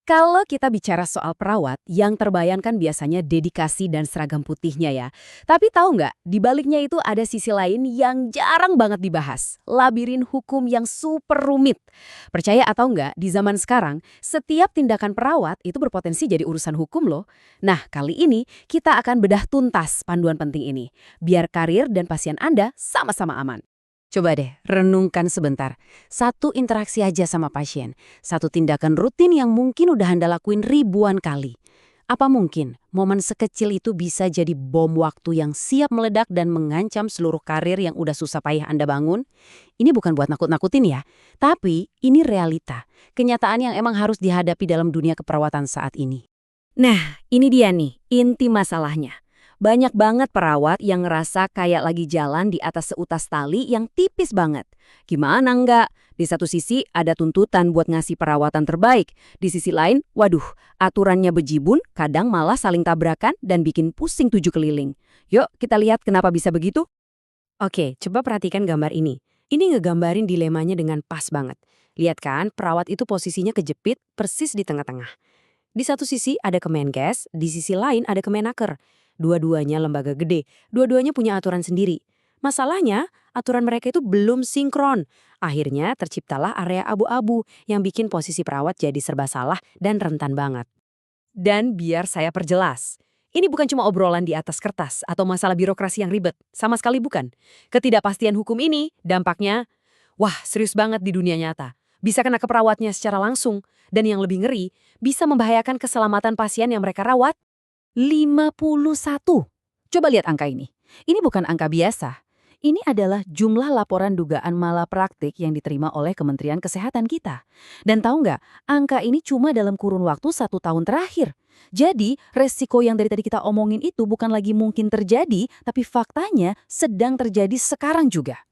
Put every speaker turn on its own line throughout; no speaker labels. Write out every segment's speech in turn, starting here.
Kalau kita bicara soal perawat, yang terbayangkan biasanya dedikasi dan seragam putihnya ya. Tapi tahu nggak, di baliknya itu ada sisi lain yang jarang banget dibahas. Labirin hukum yang super rumit. Percaya atau nggak, di zaman sekarang, setiap tindakan perawat itu berpotensi jadi urusan hukum loh. Nah, kali ini kita akan bedah tuntas panduan penting ini. Biar karir dan pasien Anda sama-sama aman. Coba deh, renungkan sebentar. Satu interaksi aja sama pasien. Satu tindakan rutin yang mungkin udah Anda lakuin ribuan kali. Apa mungkin momen sekecil itu bisa jadi bom waktu yang siap meledak dan mengancam seluruh karir yang udah susah payah Anda bangun? Ini bukan buat nakut-nakutin ya, tapi ini realita. Kenyataan yang emang harus dihadapi dalam dunia keperawatan saat ini. Nah, ini dia nih, inti masalahnya. Banyak banget perawat yang ngerasa kayak lagi jalan di atas seutas tali yang tipis banget. Gimana enggak? Di satu sisi ada tuntutan buat ngasih perawatan terbaik. Di sisi lain, waduh, aturannya bejibun, kadang malah saling tabrakan dan bikin pusing 7 keliling. Yuk, kita lihat kenapa bisa begitu. Oke, coba perhatikan gambar ini. Ini ngegambarin dilemanya dengan pas banget. Lihat kan, perawat itu posisinya kejepit persis di tengah-tengah. Di satu sisi ada Kemenkes, di sisi lain ada Kemenaker. Dua-duanya lembaga gede, dua-duanya punya aturan sendiri. Masalahnya, aturan mereka itu belum sinkron. Akhirnya terciptalah area abu-abu yang bikin posisi perawat jadi serba salah dan rentan banget. Dan biar saya perjelas, ini bukan cuma obrolan di atas kertas atau masalah birokrasi yang ribet, sama sekali bukan. Ketidakpastian hukum ini, dampaknya, wah serius banget di dunia nyata. Bisa kena ke perawatnya secara langsung, dan yang lebih ngeri, bisa membahayakan keselamatan pasien yang mereka rawat. 51. Coba lihat angka ini. Ini bukan angka biasa. Ini adalah jumlah laporan dugaan malapraktik yang diterima oleh Kementerian Kesehatan kita. Dan tahu nggak, angka ini cuma dalam kurun waktu 1 tahun terakhir. Jadi, resiko yang dari tadi kita omongin itu bukan lagi mungkin terjadi, tapi faktanya sedang terjadi sekarang juga.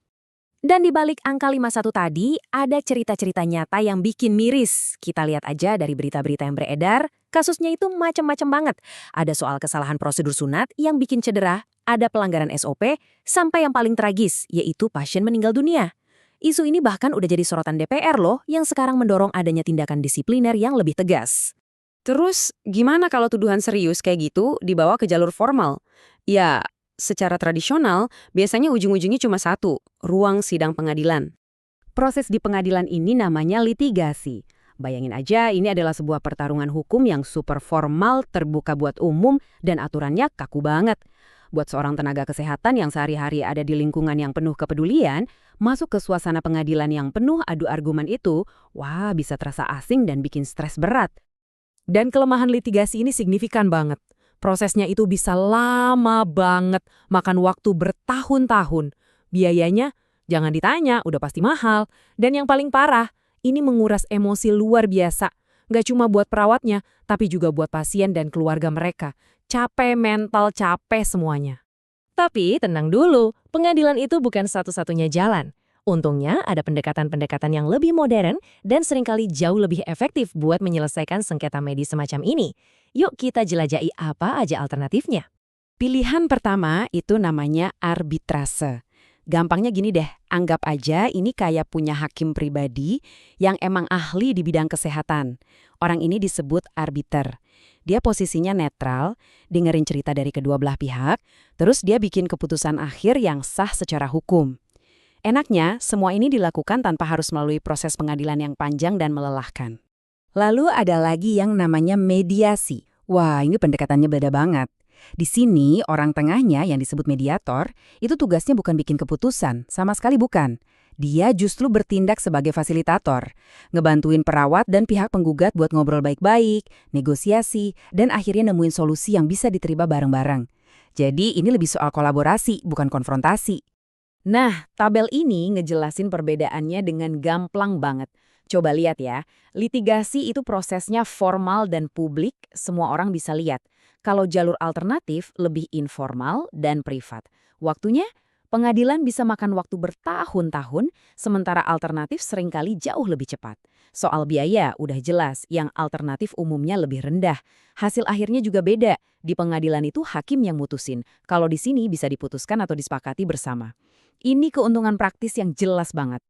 Dan di balik angka 51 tadi, ada cerita-cerita nyata yang bikin miris. Kita lihat aja dari berita-berita yang beredar, kasusnya itu macam-macam banget. Ada soal kesalahan prosedur sunat yang bikin cedera, ada pelanggaran SOP, sampai yang paling tragis, yaitu pasien meninggal dunia. Isu ini bahkan udah jadi sorotan DPR loh, yang sekarang mendorong adanya tindakan disipliner yang lebih tegas. Terus, gimana kalau tuduhan serius kayak gitu dibawa ke jalur formal? Ya, secara tradisional, biasanya ujung-ujungnya cuma satu, ruang sidang pengadilan. Proses di pengadilan ini namanya litigasi. Bayangin aja, ini adalah sebuah pertarungan hukum yang super formal, terbuka buat umum, dan aturannya kaku banget. Buat seorang tenaga kesehatan yang sehari-hari ada di lingkungan yang penuh kepedulian, masuk ke suasana pengadilan yang penuh adu argumen itu, wah bisa terasa asing dan bikin stres berat. Dan kelemahan litigasi ini signifikan banget. Prosesnya itu bisa lama banget, makan waktu bertahun-tahun. Biayanya, jangan ditanya, udah pasti mahal. Dan yang paling parah, ini menguras emosi luar biasa. Nggak cuma buat perawatnya, tapi juga buat pasien dan keluarga mereka. Capek mental, capek semuanya. Tapi tenang dulu, pengadilan itu bukan satu-satunya jalan. Untungnya ada pendekatan-pendekatan yang lebih modern dan seringkali jauh lebih efektif buat menyelesaikan sengketa medis semacam ini. Yuk kita jelajahi apa aja alternatifnya. Pilihan pertama itu namanya arbitrase. Gampangnya gini deh, anggap aja ini kayak punya hakim pribadi yang emang ahli di bidang kesehatan. Orang ini disebut arbiter. Dia posisinya netral, dengerin cerita dari kedua belah pihak, terus dia bikin keputusan akhir yang sah secara hukum. Enaknya, semua ini dilakukan tanpa harus melalui proses pengadilan yang panjang dan melelahkan. Lalu ada lagi yang namanya mediasi. Wah, ini pendekatannya beda banget. Di sini, orang tengahnya yang disebut mediator, itu tugasnya bukan bikin keputusan, sama sekali bukan. Dia justru bertindak sebagai fasilitator, ngebantuin perawat dan pihak penggugat buat ngobrol baik-baik, negosiasi, dan akhirnya nemuin solusi yang bisa diterima bareng-bareng. Jadi ini lebih soal kolaborasi, bukan konfrontasi. Nah, tabel ini ngejelasin perbedaannya dengan gamblang banget. Coba lihat ya, litigasi itu prosesnya formal dan publik, semua orang bisa lihat. Kalau jalur alternatif lebih informal dan privat. Waktunya, pengadilan bisa makan waktu bertahun-tahun, sementara alternatif seringkali jauh lebih cepat. Soal biaya udah jelas, yang alternatif umumnya lebih rendah. Hasil akhirnya juga beda. Di pengadilan itu hakim yang mutusin. Kalau di sini bisa diputuskan atau disepakati bersama. Ini keuntungan praktis yang jelas banget.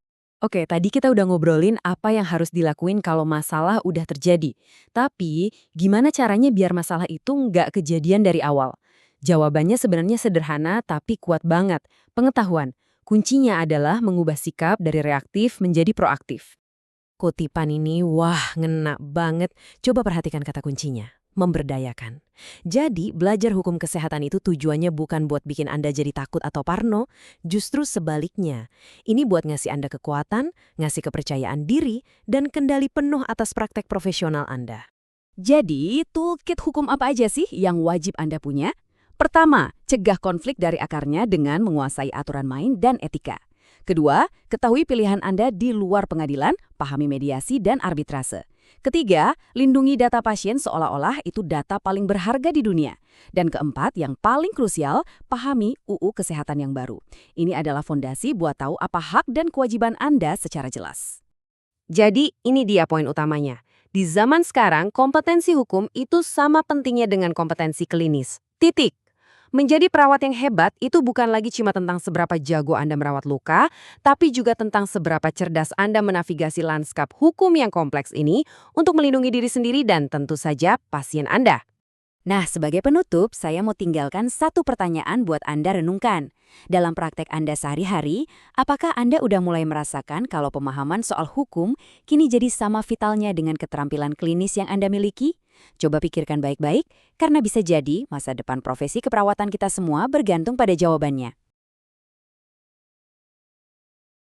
Oke, tadi kita udah ngobrolin apa yang harus dilakuin kalau masalah udah terjadi. Tapi, gimana caranya biar masalah itu nggak kejadian dari awal? Jawabannya sebenarnya sederhana tapi kuat banget. Pengetahuan. Kuncinya adalah mengubah sikap dari reaktif menjadi proaktif. Kutipan ini, wah, ngena banget. Coba perhatikan kata kuncinya. Memberdayakan. Jadi, belajar hukum kesehatan itu tujuannya bukan buat bikin Anda jadi takut atau parno, justru sebaliknya. Ini buat ngasih Anda kekuatan, ngasih kepercayaan diri, dan kendali penuh atas praktek profesional Anda.
Jadi, toolkit hukum apa aja sih yang wajib Anda punya? Pertama, cegah konflik dari akarnya dengan menguasai aturan main dan etika. Kedua, ketahui pilihan Anda di luar pengadilan, pahami mediasi dan arbitrase. Ketiga, lindungi data pasien seolah-olah itu data paling berharga di dunia. Dan keempat, yang paling krusial, pahami UU Kesehatan yang baru. Ini adalah fondasi buat tahu apa hak dan kewajiban Anda secara jelas.
Jadi, ini dia poin utamanya. Di zaman sekarang, kompetensi hukum itu sama pentingnya dengan kompetensi klinis. Titik. Menjadi perawat yang hebat itu bukan lagi cuma tentang seberapa jago Anda merawat luka, tapi juga tentang seberapa cerdas Anda menavigasi lanskap hukum yang kompleks ini untuk melindungi diri sendiri dan tentu saja pasien Anda.
Nah, sebagai penutup, saya mau tinggalkan satu pertanyaan buat Anda renungkan. Dalam praktek Anda sehari-hari, apakah Anda udah mulai merasakan kalau pemahaman soal hukum kini jadi sama vitalnya dengan keterampilan klinis yang Anda miliki? Coba pikirkan baik-baik, karena bisa jadi masa depan profesi keperawatan kita semua bergantung pada jawabannya.